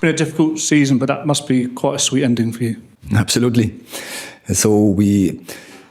been a difficult season, but that must be quite a sweet ending for you. Absolutely. And so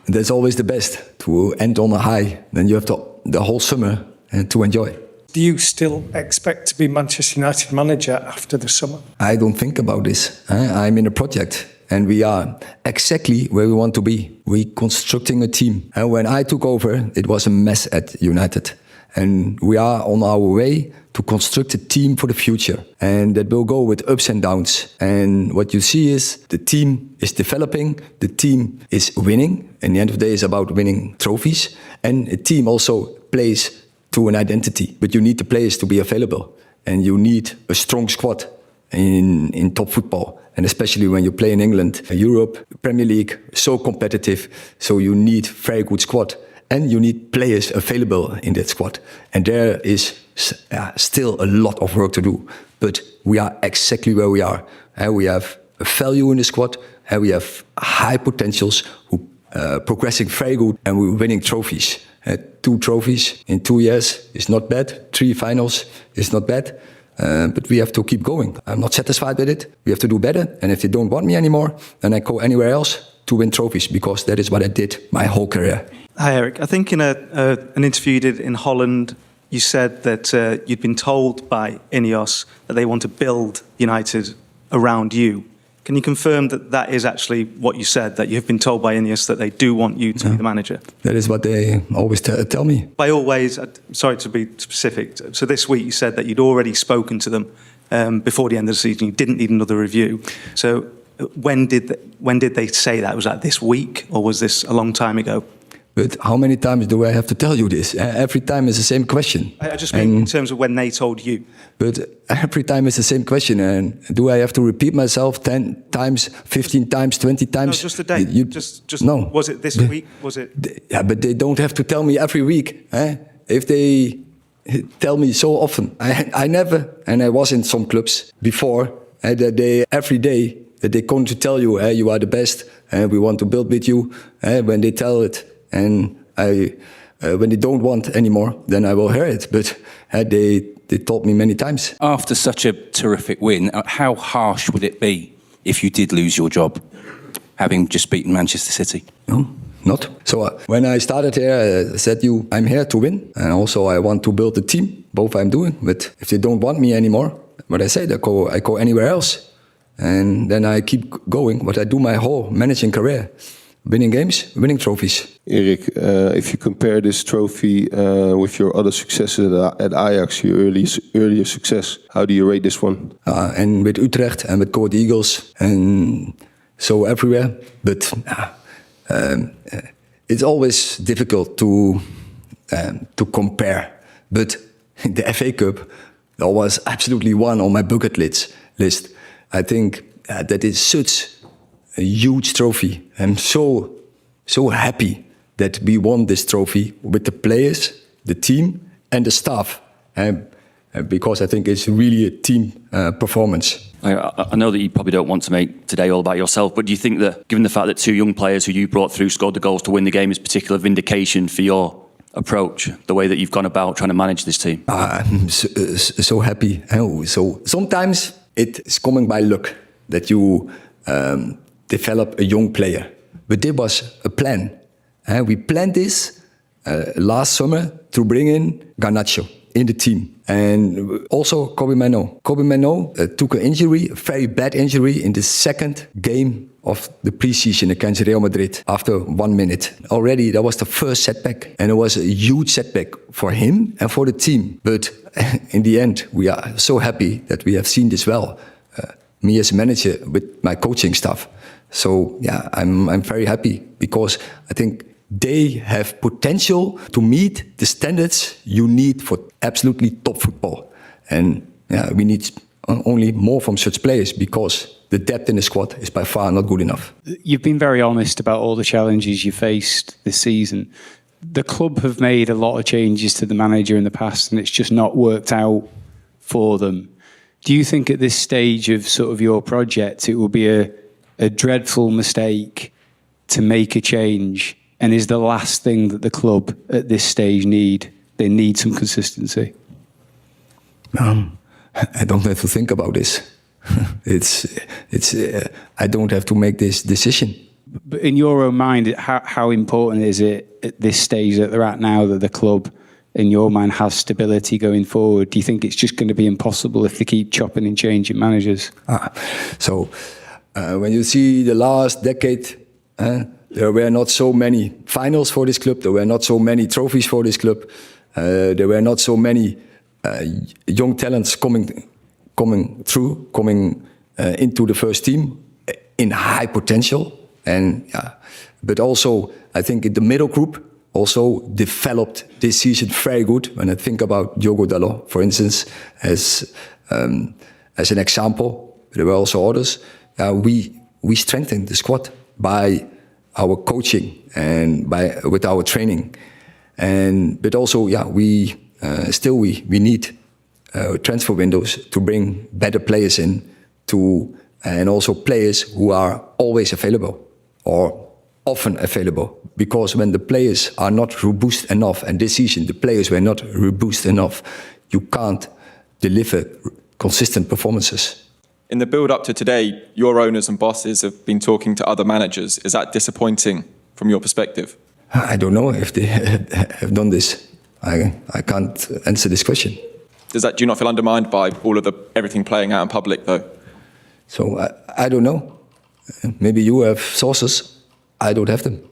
that's always the best, to end on a high. Then you have the whole summer to enjoy. Do you still expect to be Manchester United manager after the summer? I don't think about this. I'm in a project and we are exactly where we want to be. We're constructing a team. And when I took over, it was a mess at United. And we are on our way to construct a team for the future. And that will go with ups and downs. And what you see is the team is developing, the team is winning. In the end of the day, it's about winning trophies. And a team also plays to an identity. But you need the players to be available. And you need a strong squad in top football. And especially when you play in England, Europe, Premier League, so competitive. So you need very good squad. And you need players available in that squad. And there is still a lot of work to do. But we are exactly where we are. We have a value in the squad. We have high potentials who progressing very good. And we're winning trophies. 2 trophies in 2 years is not bad. 3 finals is not bad. But we have to keep going. I'm not satisfied with it. We have to do better. And if they don't want me anymore, then I go anywhere else to win trophies, because that is what I did my whole career. Hi, Erik. I think in an interview you did in Holland, you said that you'd been told by INEOS that they want to build United around you. Can you confirm that that is actually what you said, that you've been told by INEOS that they do want you to be the manager? That is what they always tell me. By all ways, sorry to be specific, so this week you said that you'd already spoken to them before the end of the season. You didn't need another review. So when did they say that? Was that this week, or was this a long time ago? But how many times do I have to tell you this? Every time it's the same question. I just mean in terms of when they told you. But every time it's the same question. And do I have to repeat myself 10 times, 15 times, 20 times? No, just a day. Just no. Was it this week? Was it? Yeah, but they don't have to tell me every week. If they tell me so often. I never, and I was in some clubs before, that they every day that they come to tell you, you are the best, we want to build with you. When they tell it, and when they don't want anymore, then I will hear it. But they told me many times. After such a terrific win, how harsh would it be if you did lose your job, having just beaten Manchester City? No, not. So when I started here, I said, I'm here to win. And also I want to build a team. Both I'm doing. But if they don't want me anymore, what I said, I go anywhere else. And then I keep going, what I do my whole managing career. Winning games, winning trophies. Erik, if you compare this trophy with your other successes at Ajax, your earlier success, how do you rate this one? And with Utrecht and with Coed Eagles and so everywhere. But it's always difficult to compare. But the FA Cup, that was absolutely one on my bucket list. I think that is such a huge trophy. I'm so happy that we won this trophy with the players, the team, and the staff, because I think it's really a team performance. I know that you probably don't want to make today all about yourself, but do you think that, given the fact that 2 young players who you brought through scored the goals to win the game, is particular vindication for your approach, the way that you've gone about trying to manage this team? I'm so happy. So sometimes it's coming by luck that you develop a young player. But there was a plan. We planned this last summer to bring in Garnacho in the team. And also Kobbie Mainoo. Kobbie Mainoo took an injury, a very bad injury, in the second game of the preseason against Real Madrid after 1 minute. Already that was the first setback. And it was a huge setback for him and for the team. But in the end, we are so happy that we have seen this well. Me as a manager with my coaching staff. So yeah, I'm very happy because I think they have potential to meet the standards you need for absolutely top football. And yeah, we need only more from such players because the depth in the squad is by far not good enough. You've been very honest about all the challenges you faced this season. The club have made a lot of changes to the manager in the past and it's just not worked out for them. Do you think at this stage of sort of your project, it will be a dreadful mistake to make a change? And is the last thing that the club at this stage need? They need some consistency. I don't have to think about this. I don't have to make this decision. But in your own mind, how important is it at this stage that they're at now that the club, in your mind, has stability going forward? Do you think it's just going to be impossible if they keep chopping and changing managers? So when you see the last decade, there were not so many finals for this club. There were not so many trophies for this club. There were not so many young talents coming into the first team in high potential. But also, I think in the middle group also developed this season very good. When I think about Diogo Dalot, for instance, as an example, there were also others. We strengthened the squad by our coaching and with our training, but also we need transfer windows to bring better players in, and also players who are always available or often available. Because when the players are not robust enough, and this season the players were not robust enough, you can't deliver consistent performances. In the build-up to today, your owners and bosses have been talking to other managers. Is that disappointing from your perspective? I don't know if they have done this. I can't answer this question. Do you not feel undermined by all of everything playing out in public, though? So I don't know. Maybe you have sources. I don't have them.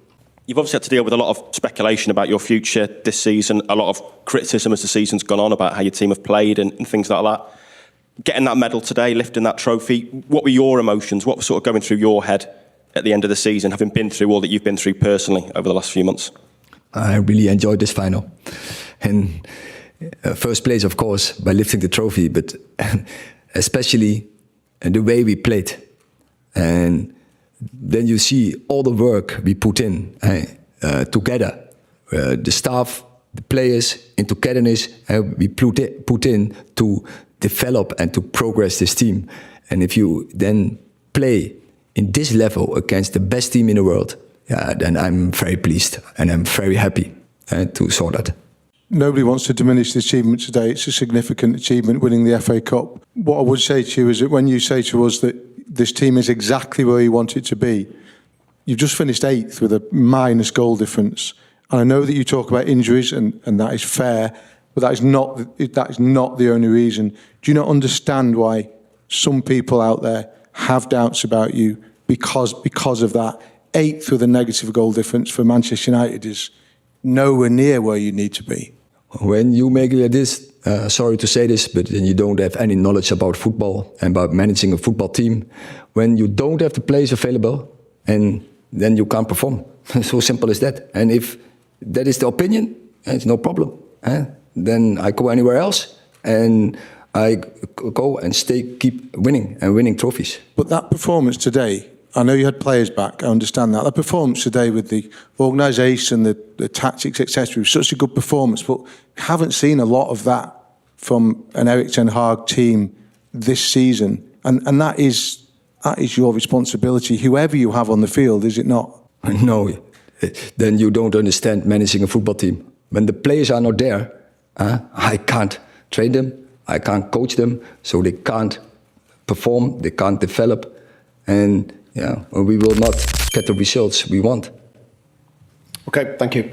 You've obviously had to deal with a lot of speculation about your future this season, a lot of criticism as the season's gone on about how your team have played and things like that. Getting that medal today, lifting that trophy, what were your emotions? What was sort of going through your head at the end of the season, having been through all that you've been through personally over the last few months? I really enjoyed this final. And first place, of course, by lifting the trophy, but especially the way we played. And then you see all the work we put in together. The staff, the players, in togetherness, we put in to develop and to progress this team. And if you then play in this level against the best team in the world, then I'm very pleased and I'm very happy to saw that. Nobody wants to diminish the achievement today. It's a significant achievement, winning the FA Cup. What I would say to you is that when you say to us that this team is exactly where you want it to be, you've just finished 8th with a minus goal difference. And I know that you talk about injuries, and that is fair, but that is not the only reason. Do you not understand why some people out there have doubts about you because of that? 8th with a negative goal difference for Manchester United is nowhere near where you need to be. When you make it like this, sorry to say this, but then you don't have any knowledge about football and about managing a football team. When you don't have the players available, and then you can't perform. So simple as that. And if that is the opinion, it's no problem. Then I go anywhere else, and I go and keep winning and winning trophies. But that performance today, I know you had players back, I understand that. That performance today with the organisation, the tactics, etc., was such a good performance, but haven't seen a lot of that from an Erik Ten Hag team this season. And that is your responsibility, whoever you have on the field, is it not? No, then you don't understand managing a football team. When the players are not there, I can't train them, I can't coach them, so they can't perform, they can't develop, and we will not get the results we want. Okay, thank you.